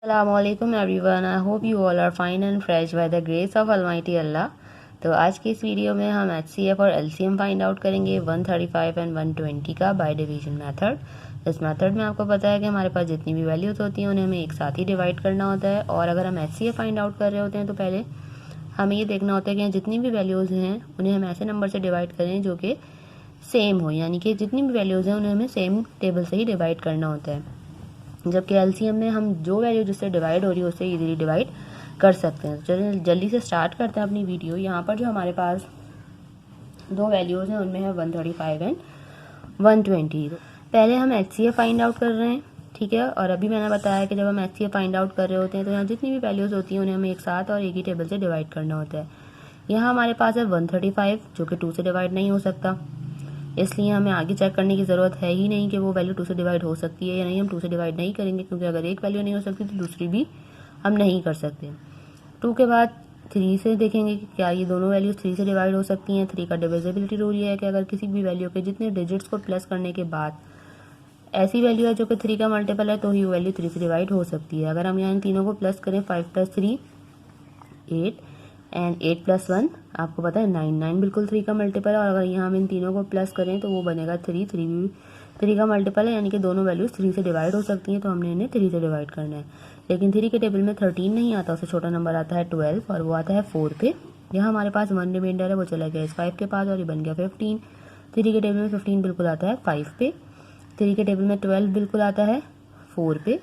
Assalamualaikum everyone. I hope you all are fine and fresh by the grace of Almighty Allah. तो आज की इस video में हम HCF और LCM फाइंड आउट करेंगे 135 एंड 120 का बाय डिवीजन मेथड। इस मेथड में आपको पता है कि हमारे पास जितनी भी वैल्यूज होती हैं उन्हें हमें एक साथ ही डिवाइड करना होता है। और अगर हम HCF फाइंड आउट कर रहे होते हैं तो पहले हमें ये देखना होता है कि जितनी भी वैल्यूज़ हैं उन्हें हम ऐसे नंबर से डिवाइड करें जो कि सेम हो, यानी कि जितनी भी वैल्यूज़ हैं उन्हें हमें सेम टेबल से ही डिवाइड करना होता है। जबकि एलसीएम में हम जो वैल्यू जिससे डिवाइड हो रही है उससे इजीली डिवाइड कर सकते हैं। चलिए जल्दी से स्टार्ट करते हैं अपनी वीडियो। यहाँ पर जो हमारे पास दो वैल्यूज़ हैं उनमें है 135 एंड 120। पहले हम HCF फाइंड आउट कर रहे हैं, ठीक है। और अभी मैंने बताया कि जब हम HCF फाइंड आउट कर रहे होते हैं तो यहाँ जितनी भी वैल्यूज़ होती हैं उन्हें हमें एक साथ और एक ही टेबल से डिवाइड करना होता है। यहाँ हमारे पास है 135 जो कि 2 से डिवाइड नहीं हो सकता, इसलिए हमें आगे चेक करने की ज़रूरत है ही नहीं कि वो वैल्यू 2 से डिवाइड हो सकती है या नहीं। हम 2 से डिवाइड नहीं करेंगे क्योंकि अगर एक वैल्यू नहीं हो सकती तो दूसरी भी हम नहीं कर सकते। 2 के बाद 3 से देखेंगे कि क्या ये दोनों वैल्यूज 3 से डिवाइड हो सकती हैं। 3 का डिविजिबिलिटी रूल ये है कि अगर किसी भी वैल्यू के जितने डिजिट्स को प्लस करने के बाद ऐसी वैल्यू है जो कि 3 का मल्टीपल है तो ही वैल्यू 3 से डिवाइड हो सकती है। अगर हम यहाँ इन तीनों को प्लस करें 5 + 3 8 एंड 8 + 1 आपको पता है 9, 9 बिल्कुल 3 का मल्टीपल है। और अगर यहाँ हम इन तीनों को प्लस करें तो वो बनेगा 3, 3 भी 3 का मल्टीपल है, यानी कि दोनों वैल्यूज 3 से डिवाइड हो सकती हैं। तो हमने इन्हें 3 से डिवाइड करना है। लेकिन 3 के टेबल में 13 नहीं आता, उससे छोटा नंबर आता है 12 और वो आता है 4 पे। यहाँ हमारे पास 1 रिमाइंडर है, वो चला गया इस 5 के पास और ये बन गया 15। 3 के टेबल में 15 बिल्कुल आता है 5 पे। 3 के टेबल में 12 बिल्कुल आता है 4 पे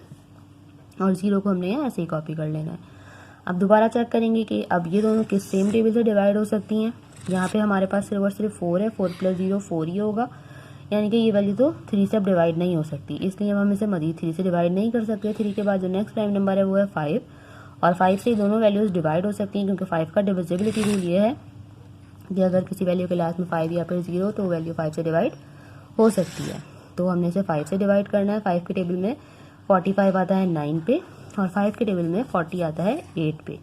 और 0 को हमने यहाँ ऐसे ही कॉपी कर लेना है। अब दोबारा चेक करेंगे कि अब ये दोनों किस सेम टेबल से डिवाइड हो सकती हैं। यहाँ पे हमारे पास सिर्फ और सिर्फ 4 है, 4 + 0 4 ही होगा, यानी कि ये वैल्यू तो 3 से अब डिवाइड नहीं हो सकती, इसलिए हम इसे मजीद 3 से डिवाइड नहीं कर सकते। 3 के बाद जो नेक्स्ट प्राइम नंबर है वो है 5 और 5 से दोनों वैल्यूज़ डिवाइड हो सकती हैं क्योंकि 5 का डिविजिबिलिटी रूल ये है कि अगर किसी वैल्यू के लास्ट में 5 या फिर 0 तो वैल्यू 5 से डिवाइड हो सकती है। तो हमने इसे 5 से डिवाइड करना है। 5 के टेबल में 45 आता है 9 पे और 5 के टेबल में 40 आता है 8 पे।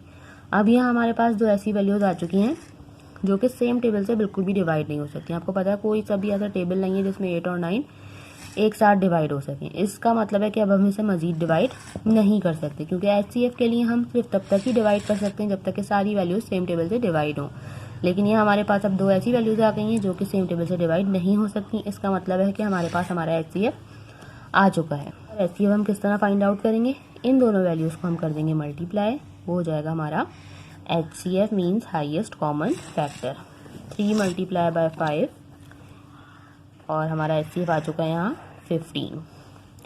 अब यहाँ हमारे पास दो ऐसी वैल्यूज़ आ चुकी हैं जो कि सेम टेबल से बिल्कुल भी डिवाइड नहीं हो सकती। आपको पता है कोई सा भी ऐसा टेबल नहीं है जिसमें 8 और 9 एक साथ डिवाइड हो सकें। इसका मतलब है कि अब हम इसे मजीद डिवाइड नहीं कर सकते क्योंकि HCF के लिए हम सिर्फ तब तक ही डिवाइड कर सकते हैं जब तक कि सारी वैल्यूज सेम टेबल से डिवाइड हों। लेकिन ये हमारे पास अब दो ऐसी वैल्यूज़ आ गई हैं जो कि सेम टेबल से डिवाइड नहीं हो सकती। इसका मतलब है कि हमारे पास हमारा HCF आ चुका है। HCF हम किस तरह फाइंड आउट करेंगे, इन दोनों वैल्यूज़ को हम कर देंगे मल्टीप्लाई, वो हो जाएगा हमारा HCF means highest common factor. 3 × 5 और हमारा HCF आ चुका है यहाँ 15,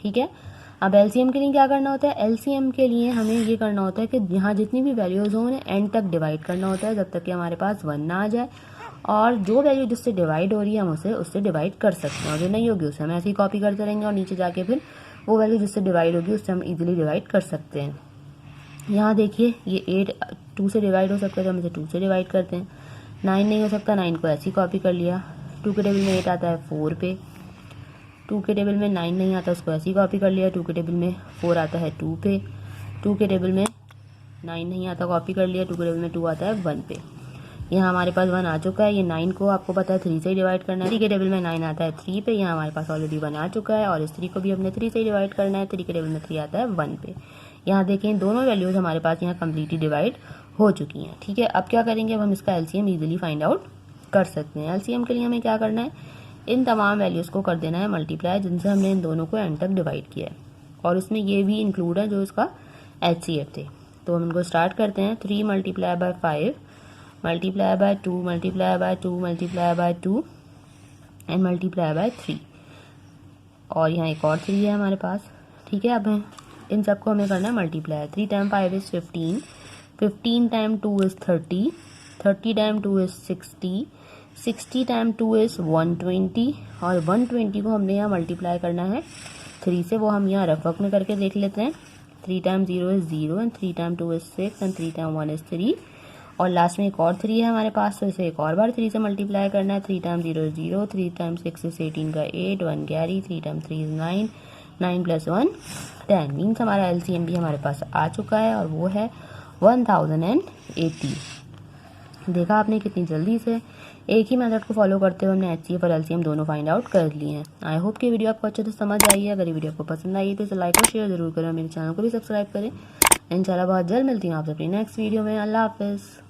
ठीक है। अब LCM के लिए क्या करना होता है, LCM के लिए हमें ये करना होता है कि यहाँ जितनी भी वैल्यूज़ हों उन्हें एंड तक डिवाइड करना होता है जब तक कि हमारे पास 1 ना आ जाए। और जो वैल्यू जिससे डिवाइड हो रही है हम उसे उससे डिवाइड कर सकते हैं और जो नहीं होगी उसे हम ऐसे ही कॉपी करते रहेंगे और नीचे जाके फिर वो वैल्यू जिससे डिवाइड होगी उससे हम इजीली डिवाइड कर सकते हैं। यहाँ देखिए ये 8 2 से डिवाइड हो सकता है तो हम इसे 2 से डिवाइड करते हैं। 9 नहीं हो सकता, 9 को ऐसे ही कॉपी कर लिया। 2 के टेबल में 8 आता है 4 पे। 2 के टेबल में 9 नहीं आता, उसको ऐसे ही कॉपी कर लिया। 2 के टेबल में 4 आता है 2 पे। 2 के टेबल में 9 नहीं आता, कॉपी कर लिया। 2 के टेबल में 2 आता है 1 पे। यहाँ हमारे पास 1 आ चुका है। ये 9 को आपको पता है 3 से ही डिवाइड करना है। 3 के टेबल में 9 आता है 3 पे। यहाँ हमारे पास ऑलरेडी 1 आ चुका है और इस 3 को भी हमने 3 से ही डिवाइड करना है। 3 के टेबल में 3 आता है 1 पे। यहाँ देखें दोनों वैल्यूज़ हमारे पास यहाँ कम्प्लीटली डिवाइड हो चुकी हैं, ठीक है। अब क्या करेंगे, अब हम इसका LCM ईजिली फाइंड आउट कर सकते हैं। LCM के लिए हमें क्या करना है, इन तमाम वैल्यूज़ को कर देना है मल्टीप्लाई जिनसे हमने इन दोनों को एंड तक डिवाइड किया है और उसमें ये भी इंक्लूड है जो इसका HCF थे। तो हम इनको स्टार्ट करते हैं। 3 × 5 × 2 × 2 × 2 एंड × 3 और यहाँ एक और 3 है हमारे पास, ठीक है। अब इन सबको हमें करना है मल्टीप्लाई। 3 × 5 = 15, 15 × 2 = 30, 30 × 2 = 60, 60 × 2 = 120 और 120 को हमने यहाँ मल्टीप्लाई करना है 3 से। वो हम यहाँ रफ वर्क में करके देख लेते हैं। 3 × 0 = 0 एंड 3 × 2 = 6 एंड 3 × 1 = 3 और लास्ट में एक और 3 है हमारे पास, तो इसे एक और बार 3 से मल्टीप्लाई करना है। 3 × 0 = 0, 3 × 6 = 18 का 8, 1 कैरी, 3 × 3 = 9, 9 + 1 10 मीन्स हमारा LCM भी हमारे पास आ चुका है और वो है 1080। देखा आपने कितनी जल्दी से एक ही मेथड को फॉलो करते हुए हमने HCF और LCM दोनों फाइंड आउट कर लिए हैं। आई होप कि वीडियो आपको अच्छे से समझ आई है। अगर ये वीडियो आपको पसंद आई है तो इसे लाइक और शेयर जरूर करें, मेरे चैनल को भी सब्सक्राइब करें। इंशाल्लाह बहुत जल्द मिलती हूँ आपसे अपनी नेक्स्ट वीडियो में। अल्लाह हाफिज़।